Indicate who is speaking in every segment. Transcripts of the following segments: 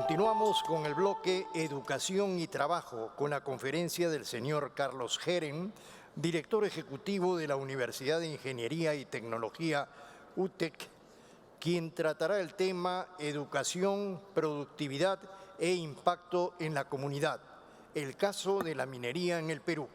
Speaker 1: Continuamos con el bloque Educación y Trabajo con la conferencia del señor Carlos Geren, director ejecutivo de la Universidad de Ingeniería y Tecnología UTEC, quien tratará el tema Educación, Productividad e Impacto en la Comunidad, el caso de la minería en el Perú.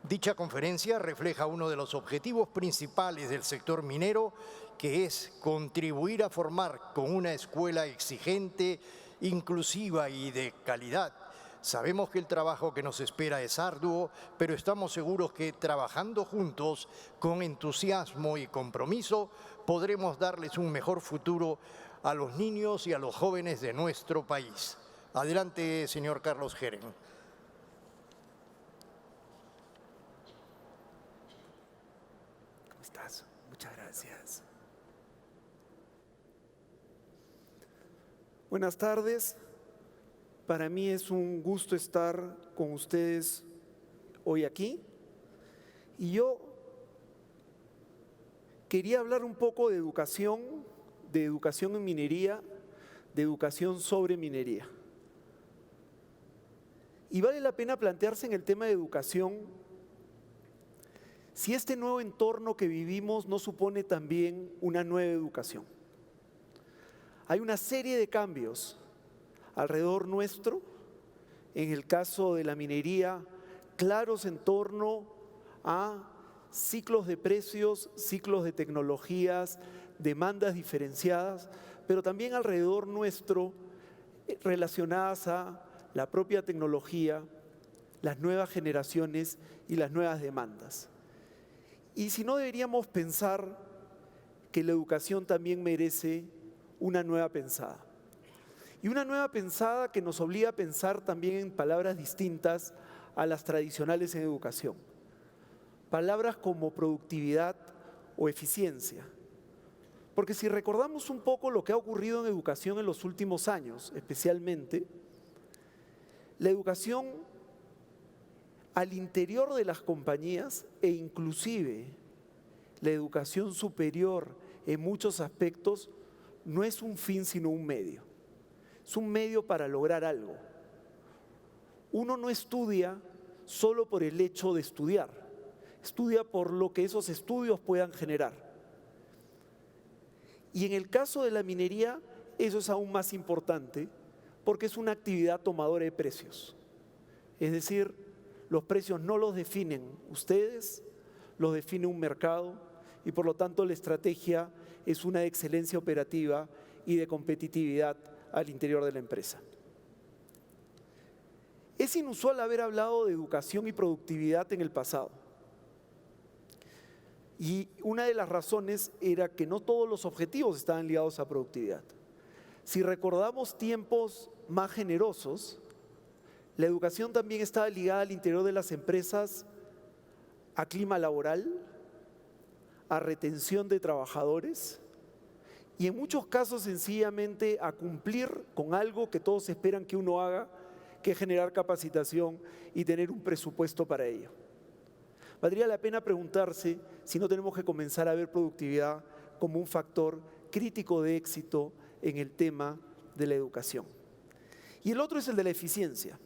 Speaker 1: Dicha conferencia refleja uno de los objetivos principales del sector minero, que es contribuir a formar con una escuela exigente, inclusiva y de calidad. Sabemos que el trabajo que nos espera es arduo, pero estamos seguros que trabajando juntos, con entusiasmo y compromiso, podremos darles un mejor futuro a los niños y a los jóvenes de nuestro país. Adelante, señor Carlos Geren.
Speaker 2: ¿Cómo estás? Muchas gracias. Buenas tardes. Para mí es un gusto estar con ustedes hoy aquí. Y yo quería hablar un poco de educación en minería, de educación sobre minería. Y vale la pena plantearse en el tema de educación si este nuevo entorno que vivimos no supone también una nueva educación. Hay una serie de cambios alrededor nuestro, en el caso de la minería, claros en torno a ciclos de precios, ciclos de tecnologías, demandas diferenciadas, pero también alrededor nuestro relacionadas a la propia tecnología, las nuevas generaciones y las nuevas demandas. Y si no, deberíamos pensar que la educación también merece una nueva pensada. Y una nueva pensada que nos obliga a pensar también en palabras distintas a las tradicionales en educación. Palabras como productividad o eficiencia. Porque si recordamos un poco lo que ha ocurrido en educación en los últimos años, especialmente, la educación al interior de las compañías e inclusive la educación superior en muchos aspectos no es un fin sino un medio. Es un medio para lograr algo. Uno no estudia solo por el hecho de estudiar, estudia por lo que esos estudios puedan generar. Y en el caso de la minería, eso es aún más importante porque es una actividad tomadora de precios. Es decir, los precios no los definen ustedes, los define un mercado y por lo tanto la estrategia es una de excelencia operativa y de competitividad al interior de la empresa. Es inusual haber hablado de educación y productividad en el pasado. Y una de las razones era que no todos los objetivos estaban ligados a productividad. Si recordamos tiempos más generosos, la educación también estaba ligada al interior de las empresas a clima laboral, a retención de trabajadores y en muchos casos sencillamente a cumplir con algo que todos esperan que uno haga, que es generar capacitación y tener un presupuesto para ello. Valdría la pena preguntarse si no tenemos que comenzar a ver productividad como un factor crítico de éxito en el tema de la educación. Y el otro es el de la eficiencia.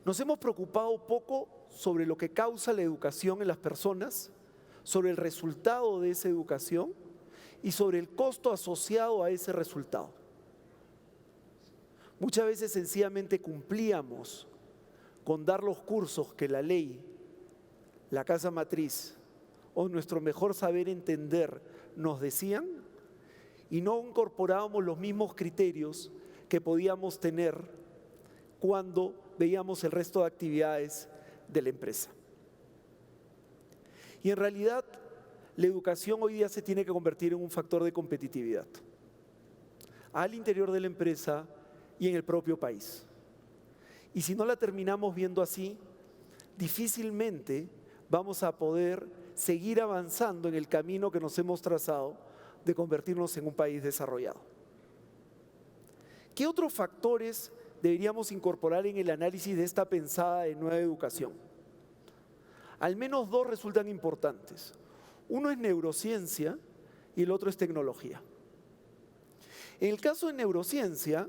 Speaker 2: Nos hemos preocupado poco sobre lo que causa la educación en las personas, sobre el resultado de esa educación y sobre el costo asociado a ese resultado. Muchas veces sencillamente cumplíamos con dar los cursos que la ley, la casa matriz o nuestro mejor saber entender nos decían y no incorporábamos los mismos criterios que podíamos tener cuando veíamos el resto de actividades de la empresa. Y en realidad, la educación hoy día se tiene que convertir en un factor de competitividad al interior de la empresa y en el propio país. Y si no la terminamos viendo así, difícilmente vamos a poder seguir avanzando en el camino que nos hemos trazado de convertirnos en un país desarrollado. ¿Qué otros factores deberíamos incorporar en el análisis de esta pensada de nueva educación? Al menos dos resultan importantes. Uno es neurociencia y el otro es tecnología. En el caso de neurociencia,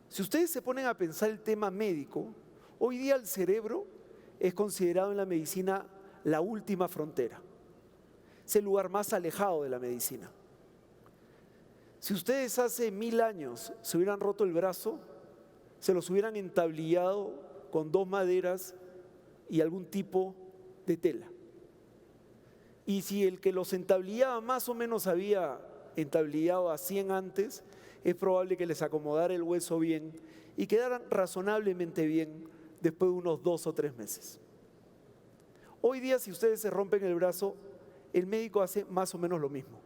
Speaker 2: si ustedes se ponen a pensar el tema médico, hoy día el cerebro es considerado en la medicina la última frontera. Es el lugar más alejado de la medicina. Si ustedes hace 1000 años se hubieran roto el brazo, se los hubieran entablillado con 2 maderas y algún tipo de tela. Y si el que los entablillaba más o menos había entablillado a 100 antes, es probable que les acomodara el hueso bien y quedaran razonablemente bien después de unos 2 o 3 meses. Hoy día, si ustedes se rompen el brazo, el médico hace más o menos lo mismo.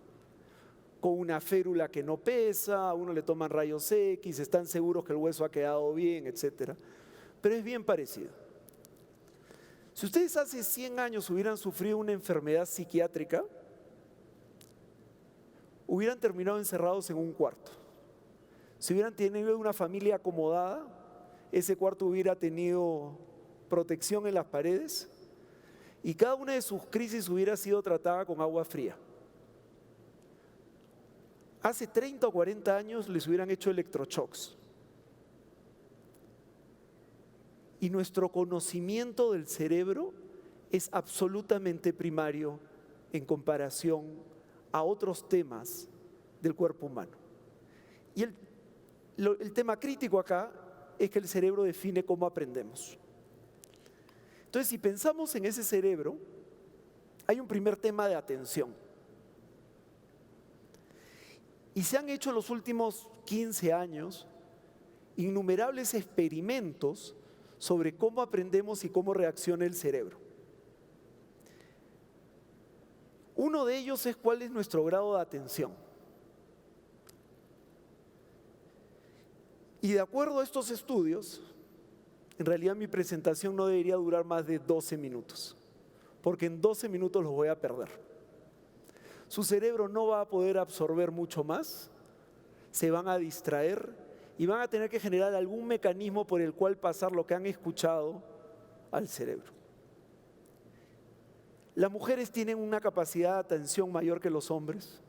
Speaker 2: Con una férula que no pesa, a uno le toman rayos X, están seguros que el hueso ha quedado bien, etc. Pero es bien parecido. Si ustedes hace 100 años hubieran sufrido una enfermedad psiquiátrica, hubieran terminado encerrados en un cuarto. Si hubieran tenido una familia acomodada, ese cuarto hubiera tenido protección en las paredes y cada una de sus crisis hubiera sido tratada con agua fría. Hace 30 o 40 años les hubieran hecho electroshocks. Y nuestro conocimiento del cerebro es absolutamente primario en comparación a otros temas del cuerpo humano. Y el tema crítico acá es que el cerebro define cómo aprendemos. Entonces, si pensamos en ese cerebro, hay un primer tema de atención. Y se han hecho en los últimos 15 años innumerables experimentos sobre cómo aprendemos y cómo reacciona el cerebro. Uno de ellos es cuál es nuestro grado de atención. Y de acuerdo a estos estudios, en realidad mi presentación no debería durar más de 12 minutos, porque en 12 minutos los voy a perder. Su cerebro no va a poder absorber mucho más, se van a distraer y van a tener que generar algún mecanismo por el cual pasar lo que han escuchado al cerebro. Las mujeres tienen una capacidad de atención mayor que los hombres,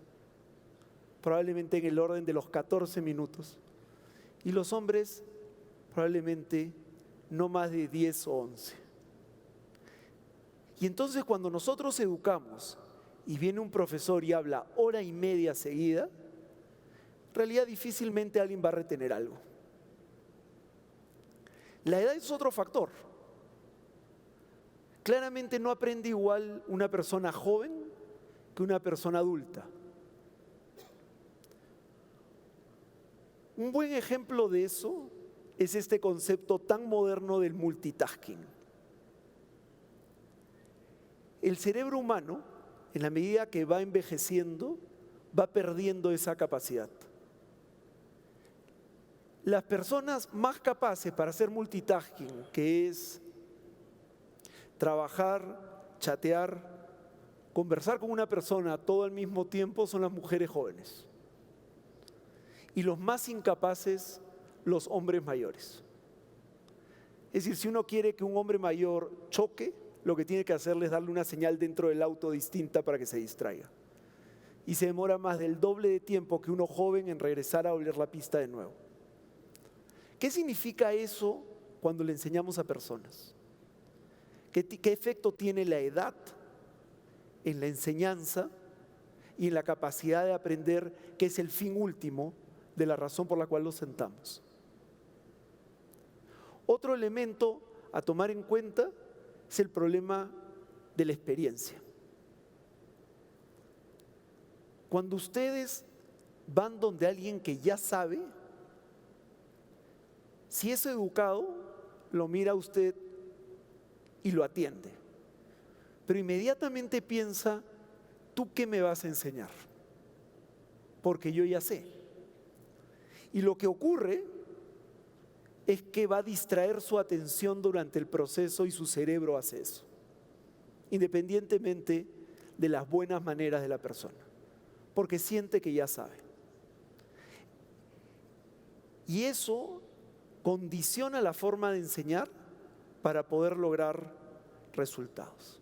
Speaker 2: probablemente en el orden de los 14 minutos, y los hombres probablemente no más de 10 o 11. Y entonces cuando nosotros educamos y viene un profesor y habla hora y media seguida, en realidad difícilmente alguien va a retener algo. La edad es otro factor. Claramente no aprende igual una persona joven que una persona adulta. Un buen ejemplo de eso es este concepto tan moderno del multitasking. El cerebro humano, en la medida que va envejeciendo, va perdiendo esa capacidad. Las personas más capaces para hacer multitasking, que es trabajar, chatear, conversar con una persona todo al mismo tiempo, son las mujeres jóvenes. Y los más incapaces, los hombres mayores. Es decir, si uno quiere que un hombre mayor choque, lo que tiene que hacerle es darle una señal dentro del auto distinta para que se distraiga. Y se demora más del doble de tiempo que uno joven en regresar a oler la pista de nuevo. ¿Qué significa eso cuando le enseñamos a personas? ¿Qué efecto tiene la edad en la enseñanza y en la capacidad de aprender, que es el fin último de la razón por la cual los sentamos? Otro elemento a tomar en cuenta es el problema de la experiencia. Cuando ustedes van donde alguien que ya sabe, si es educado, lo mira a usted y lo atiende. Pero inmediatamente piensa, ¿tú qué me vas a enseñar? Porque yo ya sé. Y lo que ocurre es que va a distraer su atención durante el proceso y su cerebro hace eso, independientemente de las buenas maneras de la persona, porque siente que ya sabe. Y eso condiciona la forma de enseñar para poder lograr resultados.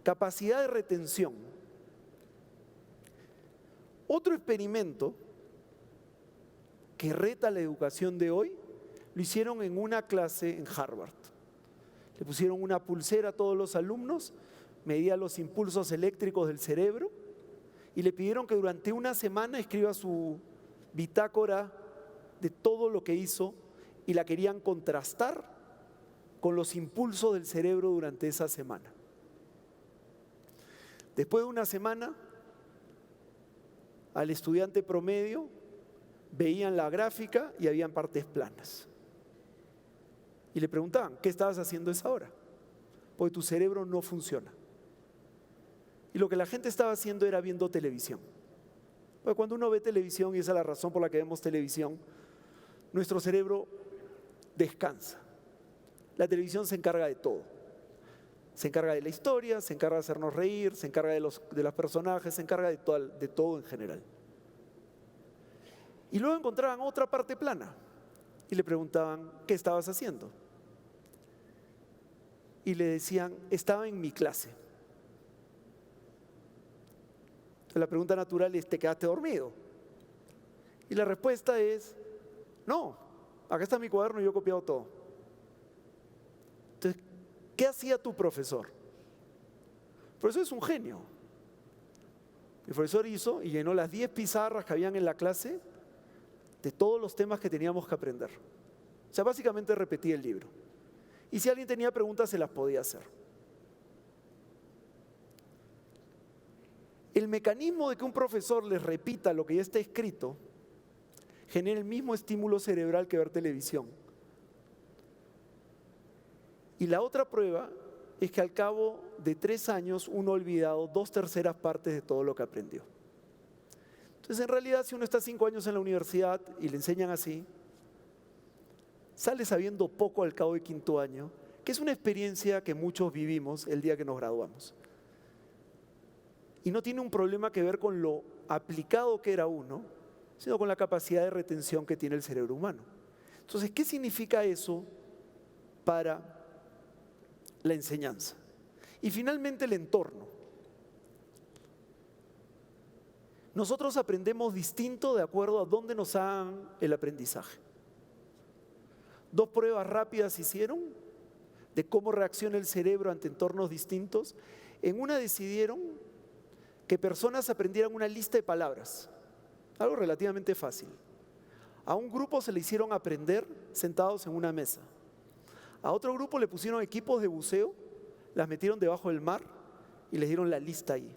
Speaker 2: Capacidad de retención. Otro experimento que reta la educación de hoy, lo hicieron en una clase en Harvard. Le pusieron una pulsera a todos los alumnos, medía los impulsos eléctricos del cerebro y le pidieron que durante una semana escriba su bitácora de todo lo que hizo y la querían contrastar con los impulsos del cerebro durante esa semana. Después de una semana, al estudiante promedio veían la gráfica y habían partes planas. Y le preguntaban, ¿qué estabas haciendo a esa hora? Porque tu cerebro no funciona. Y lo que la gente estaba haciendo era viendo televisión. Porque cuando uno ve televisión, y esa es la razón por la que vemos televisión, nuestro cerebro descansa. La televisión se encarga de todo. Se encarga de la historia, se encarga de hacernos reír, se encarga de los personajes, se encarga de todo en general. Y luego encontraban otra parte plana y le preguntaban, ¿qué estabas haciendo? Y le decían, estaba en mi clase. Entonces la pregunta natural es, ¿te quedaste dormido? Y la respuesta es, no, acá está mi cuaderno y yo he copiado todo. Entonces, ¿qué hacía tu profesor? El profesor es un genio. El profesor hizo y llenó las 10 pizarras que habían en la clase de todos los temas que teníamos que aprender. O sea, básicamente repetía el libro. Y si alguien tenía preguntas, se las podía hacer. El mecanismo de que un profesor les repita lo que ya está escrito genera el mismo estímulo cerebral que ver televisión. Y la otra prueba es que al cabo de 3 años uno ha olvidado 2/3 partes de todo lo que aprendió. Entonces, en realidad, si uno está 5 años en la universidad y le enseñan así, sale sabiendo poco al cabo de 5.º año, que es una experiencia que muchos vivimos el día que nos graduamos. Y no tiene un problema que ver con lo aplicado que era uno, sino con la capacidad de retención que tiene el cerebro humano. Entonces, ¿qué significa eso para la enseñanza? Y finalmente el entorno. Nosotros aprendemos distinto de acuerdo a dónde nos hagan el aprendizaje. 2 pruebas rápidas hicieron de cómo reacciona el cerebro ante entornos distintos. En una decidieron que personas aprendieran una lista de palabras, algo relativamente fácil. A un grupo se le hicieron aprender sentados en una mesa. A otro grupo le pusieron equipos de buceo, las metieron debajo del mar y les dieron la lista ahí.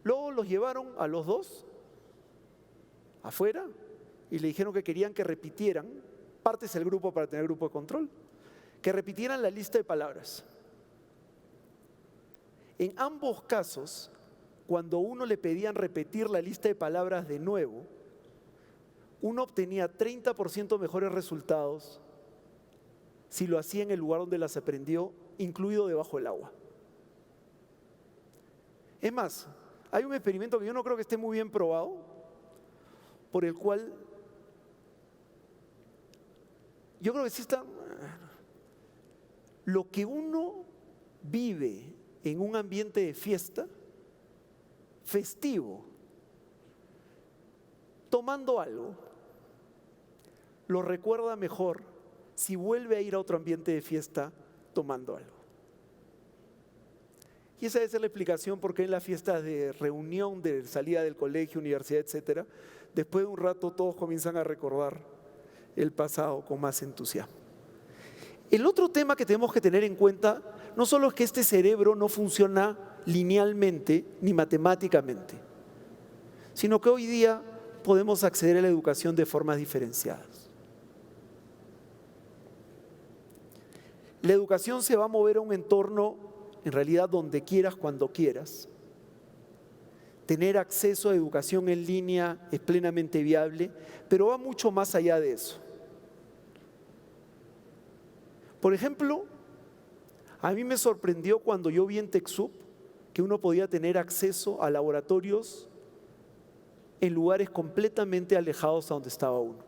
Speaker 2: Luego los llevaron a los 2 afuera y le dijeron que querían que repitieran, partes del grupo para tener grupo de control, que repitieran la lista de palabras. En ambos casos, cuando uno le pedían repetir la lista de palabras de nuevo, uno obtenía 30% mejores resultados si lo hacía en el lugar donde las aprendió, incluido debajo del agua. Es más, hay un experimento que yo no creo que esté muy bien probado, por el cual yo creo que sí está. Lo que uno vive en un ambiente de fiesta, festivo, tomando algo, lo recuerda mejor si vuelve a ir a otro ambiente de fiesta tomando algo. Y esa debe ser la explicación por qué en las fiestas de reunión, de salida del colegio, universidad, etcétera, después de un rato todos comienzan a recordar el pasado con más entusiasmo. El otro tema que tenemos que tener en cuenta no solo es que este cerebro no funciona linealmente ni matemáticamente, sino que hoy día podemos acceder a la educación de formas diferenciadas. La educación se va a mover a un entorno, en realidad, donde quieras, cuando quieras. Tener acceso a educación en línea es plenamente viable, pero va mucho más allá de eso. Por ejemplo, a mí me sorprendió cuando yo vi en TechSoup que uno podía tener acceso a laboratorios en lugares completamente alejados a donde estaba uno.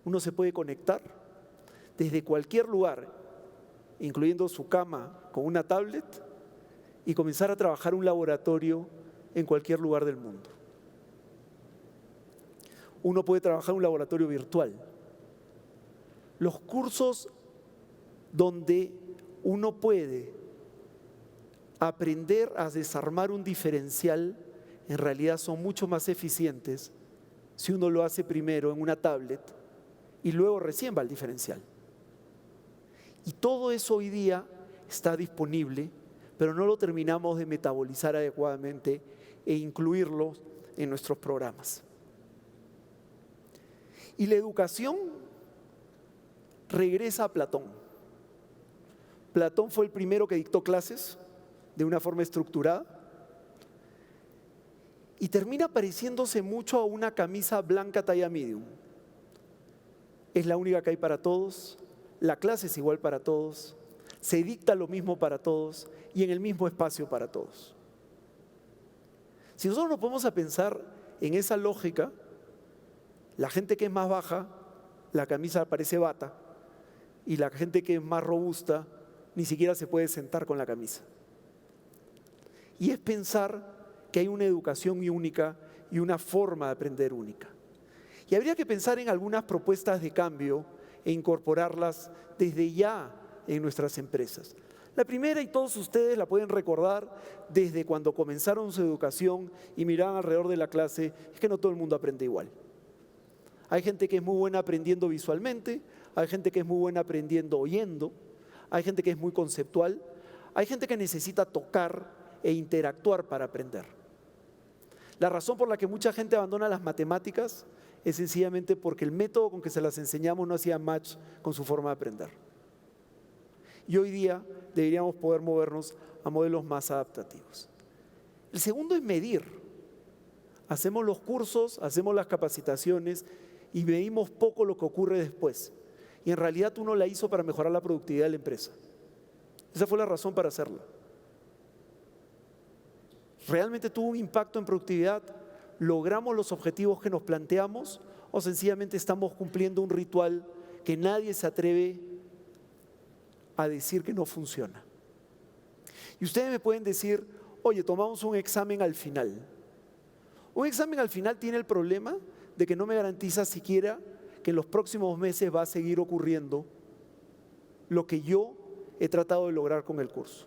Speaker 2: Uno se puede conectar desde cualquier lugar, incluyendo su cama con una tablet, y comenzar a trabajar un laboratorio en cualquier lugar del mundo. uno puede trabajar en un laboratorio virtual. Los cursos donde uno puede aprender a desarmar un diferencial en realidad son mucho más eficientes si uno lo hace primero en una tablet y luego recién va al diferencial. Y todo eso hoy día está disponible, pero no lo terminamos de metabolizar adecuadamente e incluirlo en nuestros programas. Y la educación regresa a Platón. Platón fue el primero que dictó clases de una forma estructurada y termina pareciéndose mucho a una camisa blanca talla medium. Es la única que hay para todos, la clase es igual para todos, se dicta lo mismo para todos y en el mismo espacio para todos. Si nosotros nos ponemos a pensar en esa lógica, la gente que es más baja, la camisa parece bata, y la gente que es más robusta ni siquiera se puede sentar con la camisa. Y es pensar que hay una educación única y una forma de aprender única. Y habría que pensar en algunas propuestas de cambio e incorporarlas desde ya en nuestras empresas. La primera, y todos ustedes la pueden recordar desde cuando comenzaron su educación y miraban alrededor de la clase, es que no todo el mundo aprende igual. Hay gente que es muy buena aprendiendo visualmente, hay gente que es muy buena aprendiendo oyendo, hay gente que es muy conceptual, hay gente que necesita tocar e interactuar para aprender. La razón por la que mucha gente abandona las matemáticas es sencillamente porque el método con que se las enseñamos no hacía match con su forma de aprender. Y hoy día deberíamos poder movernos a modelos más adaptativos. El segundo es medir. Hacemos los cursos, hacemos las capacitaciones y medimos poco lo que ocurre después. Y en realidad uno la hizo para mejorar la productividad de la empresa. Esa fue la razón para hacerla. ¿Realmente tuvo un impacto en productividad? ¿Logramos los objetivos que nos planteamos? ¿O sencillamente estamos cumpliendo un ritual que nadie se atreve a decir que no funciona? Y ustedes me pueden decir, oye, tomamos un examen al final. Un examen al final tiene el problema de que no me garantiza siquiera que en los próximos meses va a seguir ocurriendo lo que yo he tratado de lograr con el curso.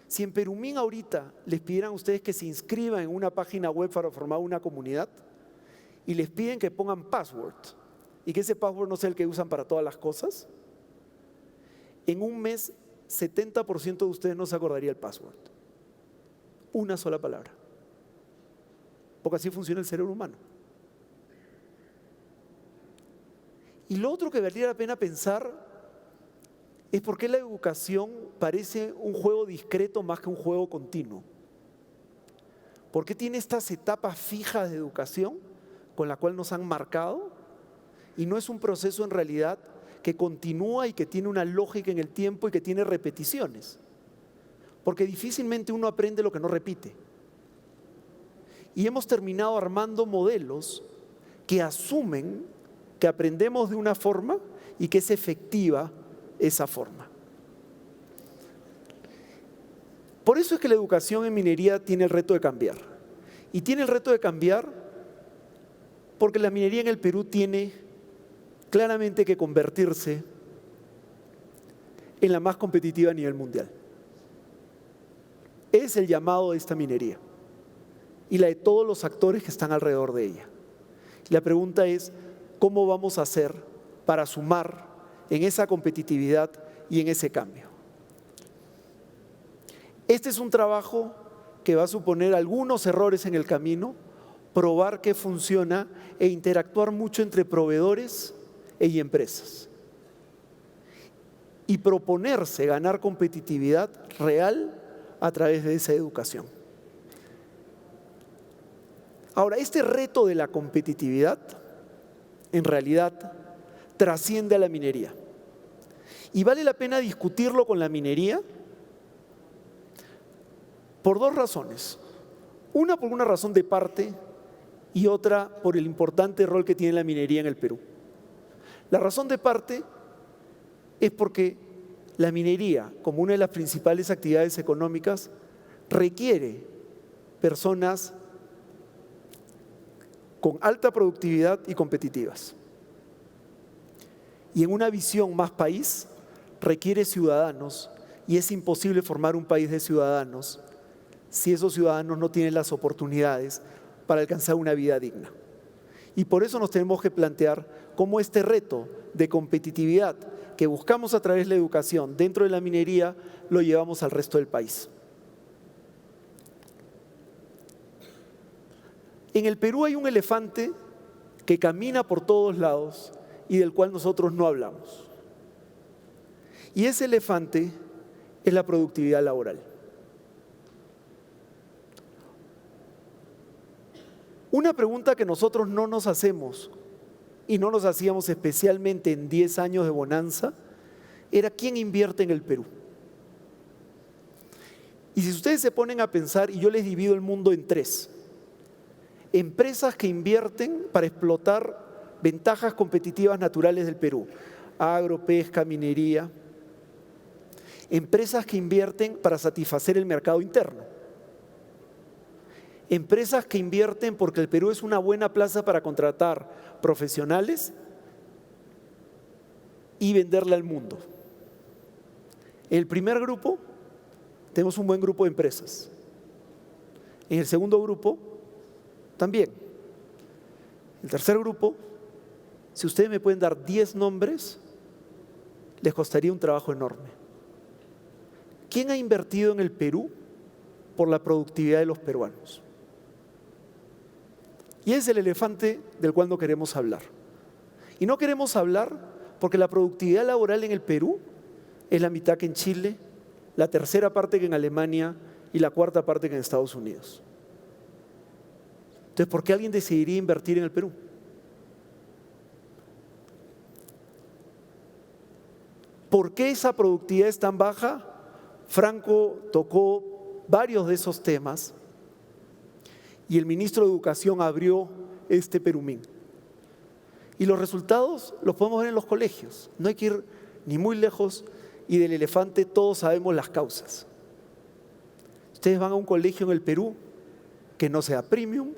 Speaker 2: Si en Perumín ahorita les pidieran a ustedes que se inscriban en una página web para formar una comunidad y les piden que pongan password y que ese password no sea el que usan para todas las cosas, en un mes 70% de ustedes no se acordaría el password. Una sola palabra. Porque así funciona el cerebro humano. Y lo otro que valdría la pena pensar es por qué la educación parece un juego discreto más que un juego continuo. ¿Por qué tiene estas etapas fijas de educación con la cual nos han marcado? Y no es un proceso en realidad que continúa y que tiene una lógica en el tiempo y que tiene repeticiones. Porque difícilmente uno aprende lo que no repite. Y hemos terminado armando modelos que asumen que aprendemos de una forma y que es efectiva esa forma. Por eso es que la educación en minería tiene el reto de cambiar. Y tiene el reto de cambiar porque la minería en el Perú tiene claramente que convertirse en la más competitiva a nivel mundial. Es el llamado de esta minería y la de todos los actores que están alrededor de ella. Y la pregunta es, ¿cómo vamos a hacer para sumar en esa competitividad y en ese cambio? Este es un trabajo que va a suponer algunos errores en el camino, probar que funciona e interactuar mucho entre proveedores y empresas. Y proponerse ganar competitividad real a través de esa educación. Ahora, este reto de la competitividad en realidad trasciende a la minería. Y vale la pena discutirlo con la minería por dos razones. Una por una razón de parte y otra por el importante rol que tiene la minería en el Perú. La razón de parte es porque la minería, como una de las principales actividades económicas, requiere personas con alta productividad y competitivas. Y en una visión más país, requiere ciudadanos, y es imposible formar un país de ciudadanos si esos ciudadanos no tienen las oportunidades para alcanzar una vida digna. Y por eso nos tenemos que plantear cómo este reto de competitividad que buscamos a través de la educación dentro de la minería lo llevamos al resto del país. En el Perú hay un elefante que camina por todos lados y del cual nosotros no hablamos. Y ese elefante es la productividad laboral. Una pregunta que nosotros no nos hacemos y no nos hacíamos especialmente en 10 años de bonanza era ¿quién invierte en el Perú? Y si ustedes se ponen a pensar, y yo les divido el mundo en 3, empresas que invierten para explotar ventajas competitivas naturales del Perú, agro, pesca, minería, empresas que invierten para satisfacer el mercado interno, empresas que invierten porque el Perú es una buena plaza para contratar profesionales y venderla al mundo. En el primer grupo tenemos un buen grupo de empresas. En el segundo grupo también. El tercer grupo, si ustedes me pueden dar 10 nombres, les costaría un trabajo enorme. ¿Quién ha invertido en el Perú por la productividad de los peruanos? Y es el elefante del cual no queremos hablar. Y no queremos hablar porque la productividad laboral en el Perú es la mitad que en Chile, la tercera parte que en Alemania y la cuarta parte que en Estados Unidos. Entonces, ¿por qué alguien decidiría invertir en el Perú? ¿Por qué esa productividad es tan baja? Franco tocó varios de esos temas y el ministro de Educación abrió este Perumín. Y los resultados los podemos ver en los colegios. No hay que ir ni muy lejos y del elefante todos sabemos las causas. Ustedes van a un colegio en el Perú que no sea premium,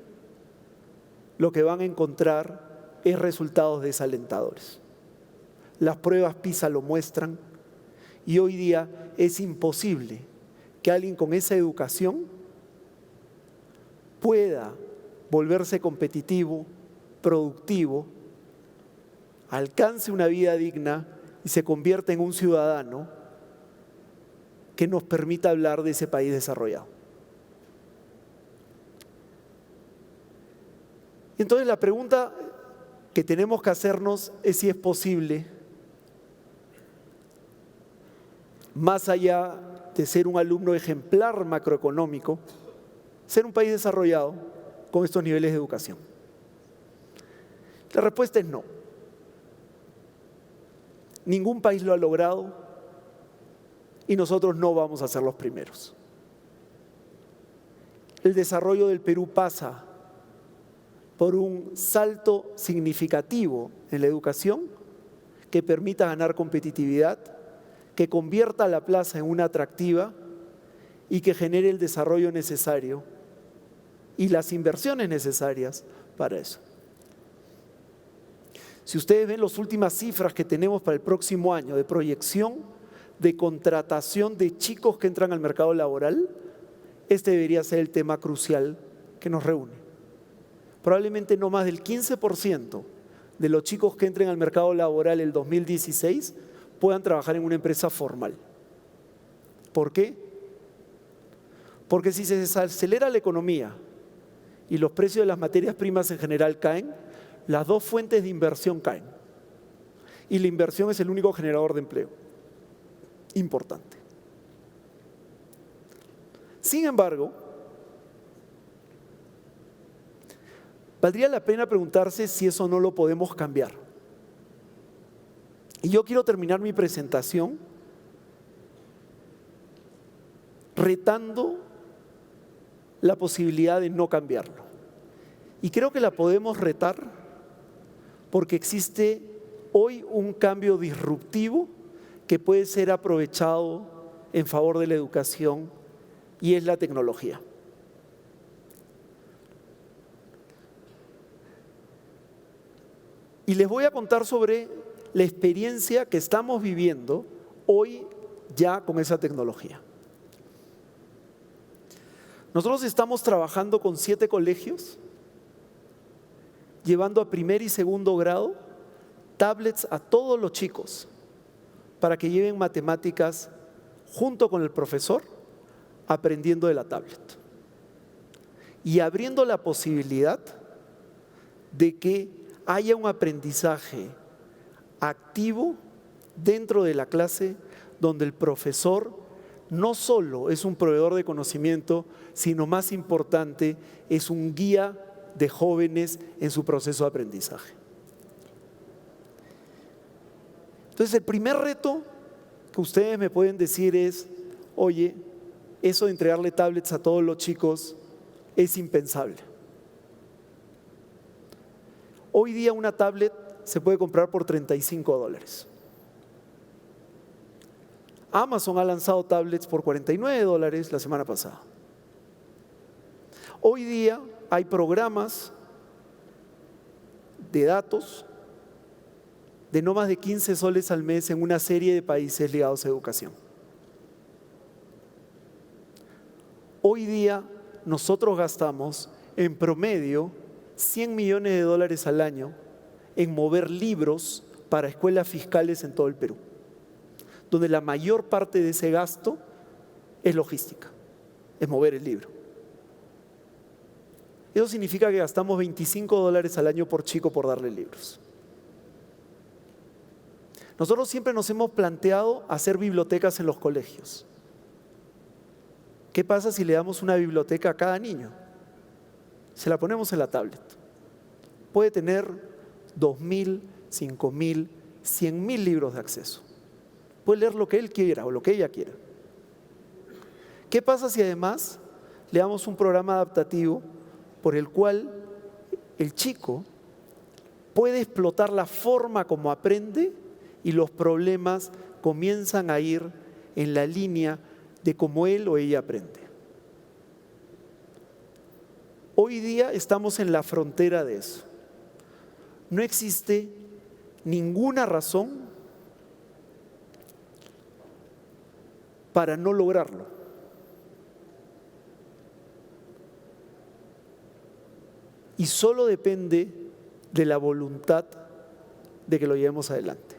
Speaker 2: lo que van a encontrar es resultados desalentadores. Las pruebas PISA lo muestran y hoy día es imposible que alguien con esa educación pueda volverse competitivo, productivo, alcance una vida digna y se convierta en un ciudadano que nos permita hablar de ese país desarrollado. Entonces la pregunta que tenemos que hacernos es si es posible, más allá de ser un alumno ejemplar macroeconómico, ser un país desarrollado con estos niveles de educación. La respuesta es no. Ningún país lo ha logrado y nosotros no vamos a ser los primeros. El desarrollo del Perú pasa por un salto significativo en la educación que permita ganar competitividad, que convierta a la plaza en una atractiva y que genere el desarrollo necesario y las inversiones necesarias para eso. Si ustedes ven las últimas cifras que tenemos para el próximo año de proyección de contratación de chicos que entran al mercado laboral, este debería ser el tema crucial que nos reúne. Probablemente no más del 15% de los chicos que entren al mercado laboral el 2016 puedan trabajar en una empresa formal. ¿Por qué? Porque si se desacelera la economía y los precios de las materias primas en general caen, las dos fuentes de inversión caen. Y la inversión es el único generador de empleo. Importante. Sin embargo, valdría la pena preguntarse si eso no lo podemos cambiar. Y yo quiero terminar mi presentación retando la posibilidad de no cambiarlo. Y creo que la podemos retar porque existe hoy un cambio disruptivo que puede ser aprovechado en favor de la educación y es la tecnología. Y les voy a contar sobre la experiencia que estamos viviendo hoy ya con esa tecnología. Nosotros estamos trabajando con 7 colegios, llevando a primer y segundo grado tablets a todos los chicos para que lleven matemáticas junto con el profesor, aprendiendo de la tablet. Y abriendo la posibilidad de que haya un aprendizaje activo dentro de la clase donde el profesor no solo es un proveedor de conocimiento, sino más importante, es un guía de jóvenes en su proceso de aprendizaje. Entonces, el primer reto que ustedes me pueden decir es, oye, eso de entregarle tablets a todos los chicos es impensable. Hoy día una tablet se puede comprar por $35. Amazon ha lanzado tablets por $49 la semana pasada. Hoy día hay programas de datos de no más de 15 soles al mes en una serie de países ligados a educación. Hoy día nosotros gastamos en promedio $100 millones al año en mover libros para escuelas fiscales en todo el Perú, donde la mayor parte de ese gasto es logística, es mover el libro. Eso significa que gastamos $25 al año por chico por darle libros. Nosotros siempre nos hemos planteado hacer bibliotecas en los colegios. ¿Qué pasa si le damos una biblioteca a cada niño? Se la ponemos en la tablet. Puede tener 2.000, 5.000, 100.000 libros de acceso. Puede leer lo que él quiera o lo que ella quiera. ¿Qué pasa si además le damos un programa adaptativo por el cual el chico puede explotar la forma como aprende y los problemas comienzan a ir en la línea de cómo él o ella aprende? Hoy día estamos en la frontera de eso. No existe ninguna razón para no lograrlo. Y solo depende de la voluntad de que lo llevemos adelante.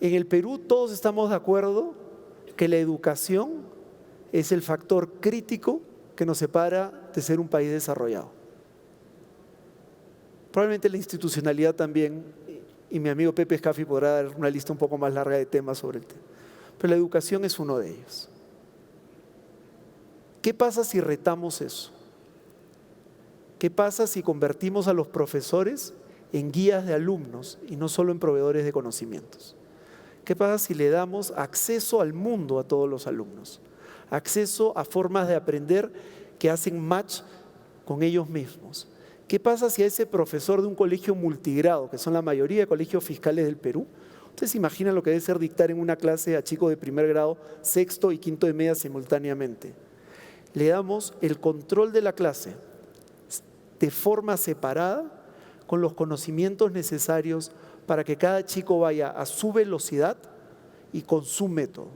Speaker 2: En el Perú todos estamos de acuerdo que la educación es el factor crítico que nos separa de ser un país desarrollado. Probablemente la institucionalidad también, y mi amigo Pepe Scaffi podrá dar una lista un poco más larga de temas sobre el tema, pero la educación es uno de ellos. ¿Qué pasa si retamos eso? ¿Qué pasa si convertimos a los profesores en guías de alumnos y no solo en proveedores de conocimientos? ¿Qué pasa si le damos acceso al mundo a todos los alumnos? Acceso a formas de aprender que hacen match con ellos mismos. ¿Qué pasa si a ese profesor de un colegio multigrado, que son la mayoría de colegios fiscales del Perú, ustedes se imaginan lo que debe ser dictar en una clase a chicos de primer grado, sexto y quinto de media simultáneamente? Le damos el control de la clase de forma separada, con los conocimientos necesarios para que cada chico vaya a su velocidad y con su método.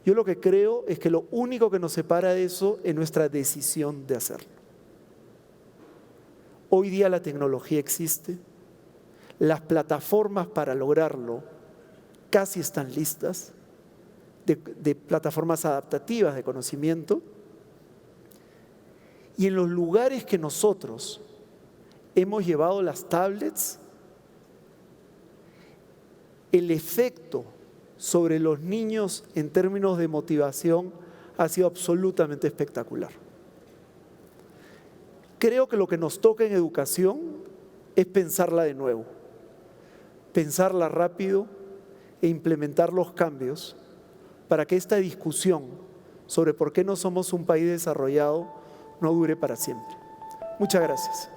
Speaker 2: Yo lo que creo es que lo único que nos separa de eso es nuestra decisión de hacerlo. Hoy día la tecnología existe, las plataformas para lograrlo casi están listas, de plataformas adaptativas de conocimiento, y en los lugares que nosotros hemos llevado las tablets, el efecto sobre los niños en términos de motivación ha sido absolutamente espectacular. Creo que lo que nos toca en educación es pensarla de nuevo, pensarla rápido e implementar los cambios para que esta discusión sobre por qué no somos un país desarrollado no dure para siempre. Muchas gracias.